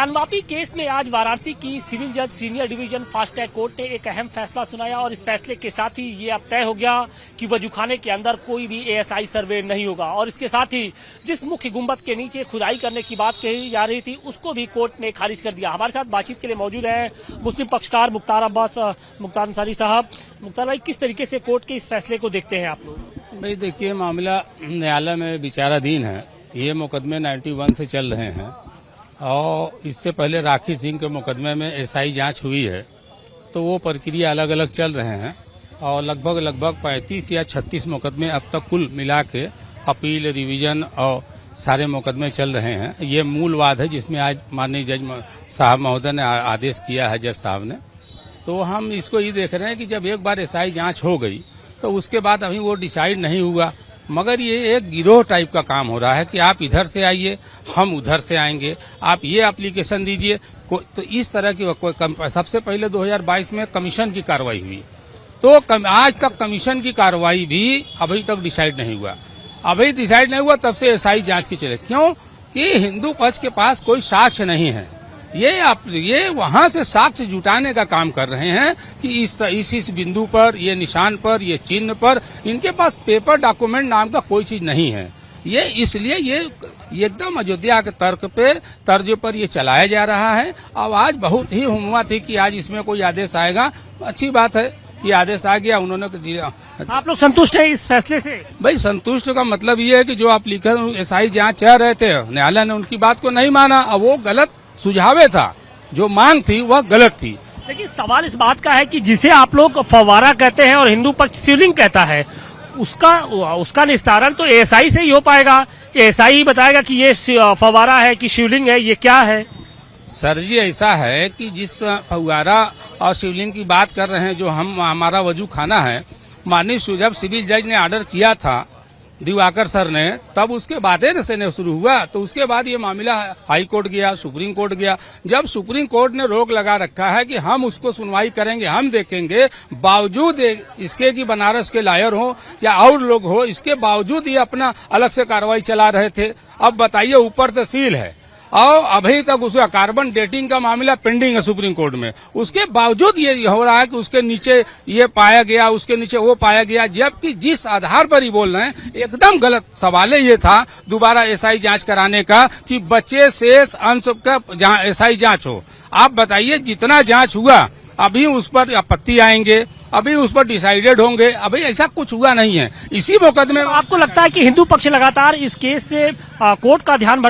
Gyanvapi case में आज वाराणसी की सिविल जज senior division fast track court ने एक अहम फैसला सुनाया और इस फैसले के साथ ही ये अब तय हो गया कि वजूखाने के अंदर कोई भी एएसआई सर्वे नहीं होगा। और इसके साथ ही जिस मुख्य गुंबद के नीचे खुदाई करने की बात कही जा रही थी उसको भी कोर्ट ने खारिज कर दिया। हमारे साथ बातचीत के लिए मौजूद है मुस्लिम पक्षकार मुख्तार अंसारी साहब। मुख्तार भाई, किस तरीके से कोर्ट के इस फैसले को देखते हैं आप लोग? भाई देखिए, मामला न्यायालय में विचाराधीन है। ये मुकदमे 91 से चल रहे हैं और इससे पहले राखी सिंह के मुकदमे में एसआई जांच हुई है, तो वो प्रक्रिया अलग अलग चल रहे हैं और लगभग 35 या 36 मुकदमे अब तक कुल मिला के अपील, रिवीजन और सारे मुकदमे चल रहे हैं। ये मूल वाद है जिसमें आज माननीय जज साहब महोदय ने आदेश किया है, जज साहब ने। तो हम इसको ये देख रहे हैं कि जब एक बार एसआई जांच हो गई तो उसके बाद अभी वो डिसाइड नहीं हुआ, मगर ये एक गिरोह टाइप का काम हो रहा है कि आप इधर से आइए, हम उधर से आएंगे, आप ये एप्लीकेशन दीजिए। तो इस तरह की सबसे पहले 2022 में कमीशन की कार्रवाई हुई, तो आज तक कमीशन की कार्रवाई भी अभी तक डिसाइड नहीं हुआ। अभी डिसाइड नहीं हुआ तब से एसआई जांच की चले, क्यों कि हिंदू पक्ष के पास कोई साक्ष्य नहीं है। ये वहां से साक्ष्य जुटाने का काम कर रहे हैं कि इस बिंदु पर, ये निशान पर, ये चिन्ह पर इनके पास पेपर डॉक्यूमेंट नाम का कोई चीज नहीं है। ये इसलिए ये एकदम अयोध्या के तर्ज पर ये चलाया जा रहा है। अब आज बहुत ही हुम्मत थी कि आज इसमें कोई आदेश आएगा। अच्छी बात है कि आदेश आ गया, उन्होंने। आप लोग संतुष्ट हैं इस फैसले से? भाई संतुष्ट का मतलब ये है कि जो आप लिखे एसआई जांच चाह रहे थे, न्यायालय ने उनकी बात को नहीं माना। अब वो गलत सुझावे था, जो मांग थी वह गलत थी। लेकिन सवाल इस बात का है कि जिसे आप लोग फव्वारा कहते हैं और हिंदू पक्ष शिवलिंग कहता है, उसका निस्तारण तो एएसआई से ही हो पाएगा। एएसआई ही बताएगा कि ये फव्वारा है कि शिवलिंग है, ये क्या है। सर जी, ऐसा है कि जिस फव्वारा और शिवलिंग की बात कर रहे हैं, जो हमारा वजू खाना है, माननीय जब सिविल जज ने ऑर्डर किया था दिवाकर सर ने, तब उसके बाद से शुरू हुआ। तो उसके बाद ये मामला हाई कोर्ट गया, सुप्रीम कोर्ट गया। जब सुप्रीम कोर्ट ने रोक लगा रखा है कि हम उसको सुनवाई करेंगे, हम देखेंगे, बावजूद इसके कि बनारस के लॉयर हो या और लोग हो, इसके बावजूद ये अपना अलग से कार्रवाई चला रहे थे। अब बताइए, ऊपर तहसील है और अभी तक उसका कार्बन डेटिंग का मामला पेंडिंग है सुप्रीम कोर्ट में। उसके बावजूद ये हो रहा है कि उसके नीचे ये पाया गया, उसके नीचे वो पाया गया, जबकि जिस आधार पर ही बोल रहे हैं एकदम गलत। सवाल ये था दोबारा एसआई जांच कराने का कि बचे शेष अंश का एसआई जांच हो। आप बताइए, जितना जांच हुआ अभी उस पर आपत्ति आएंगे, अभी उस पर डिसाइडेड होंगे, अभी ऐसा कुछ हुआ नहीं है इसी मुकदमे में। आपको लगता है कि हिंदू पक्ष लगातार इस केस से कोर्ट का ध्यान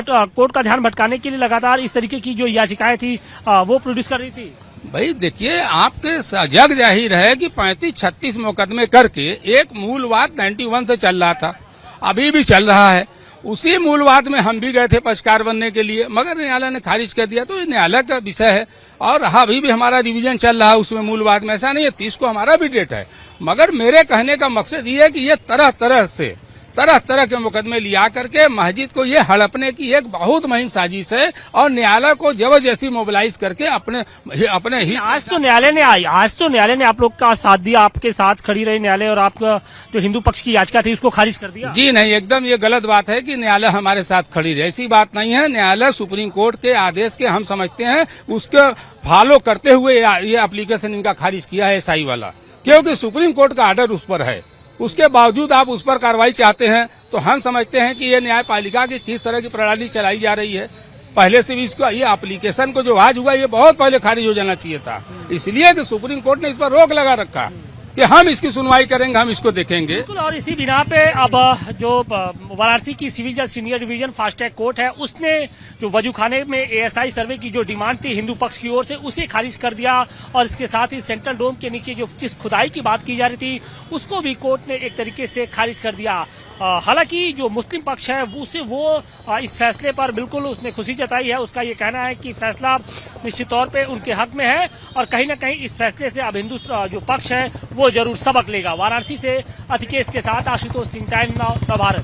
भटकाने के लिए लगातार इस तरीके की जो याचिकाएं थी वो प्रोड्यूस कर रही थी? भाई देखिए, आपके जग जाहिर है कि 35-36 मुकदमे करके एक मूलवाद 91 से चल रहा था, अभी भी चल रहा है। उसी मूलवाद में हम भी गए थे पक्षकार बनने के लिए, मगर न्यायालय ने खारिज कर दिया। तो ये न्यायालय का विषय है और अभी भी हमारा रिवीजन चल रहा है उसमें मूलवाद में। ऐसा नहीं है, 30 को हमारा भी डेट है। मगर मेरे कहने का मकसद ये है कि ये तरह तरह के मुकदमे लिया करके मस्जिद को ये हड़पने की एक बहुत महीन साजिश है और न्यायालय को जबरदस्ती मोबिलाइज करके अपने ही। आज तो न्यायालय ने आप लोग का साथ दिया, आपके साथ खड़ी रही न्यायालय और आपका जो हिंदू पक्ष की याचिका थी उसको खारिज कर दिया। जी नहीं, एकदम ये गलत बात है कि न्यायालय हमारे साथ खड़ी रही, ऐसी बात नहीं है। न्यायालय सुप्रीम कोर्ट के आदेश के हम समझते हैं उसके फॉलो करते हुए ये एप्लीकेशन इनका खारिज किया है एसआई वाला, क्योंकि सुप्रीम कोर्ट का ऑर्डर उस पर है। उसके बावजूद आप उस पर कार्रवाई चाहते हैं, तो हम समझते हैं कि ये न्यायपालिका की किस तरह की प्रणाली चलाई जा रही है। पहले से भी इसको ये एप्लीकेशन को जो आज हुआ ये बहुत पहले खारिज हो जाना चाहिए था, इसलिए कि सुप्रीम कोर्ट ने इस पर रोक लगा रखा कि हम इसकी सुनवाई करेंगे, हम इसको देखेंगे। और इसी बिना पे अब जो वाराणसी की सिविल जज senior division fast track court है, उसने जो वजूखाने में एएसआई सर्वे की जो डिमांड थी हिंदू पक्ष की ओर से, उसे खारिज कर दिया। और इसके साथ ही सेंट्रल डोम के नीचे जो जिस खुदाई की बात की जा रही थी उसको भी कोर्ट ने एक तरीके से खारिज कर दिया। हालांकि जो मुस्लिम पक्ष है वो इस फैसले पर बिल्कुल उसने खुशी जताई है। उसका ये कहना है कि फैसला निश्चित तौर पे उनके हक में है और कहीं न कहीं इस फैसले से अब हिंदू जो पक्ष है वो जरूर सबक लेगा। वाराणसी से अतिकेश के साथ आशुतोष सिंह, टाइम नाउ, नव भारत।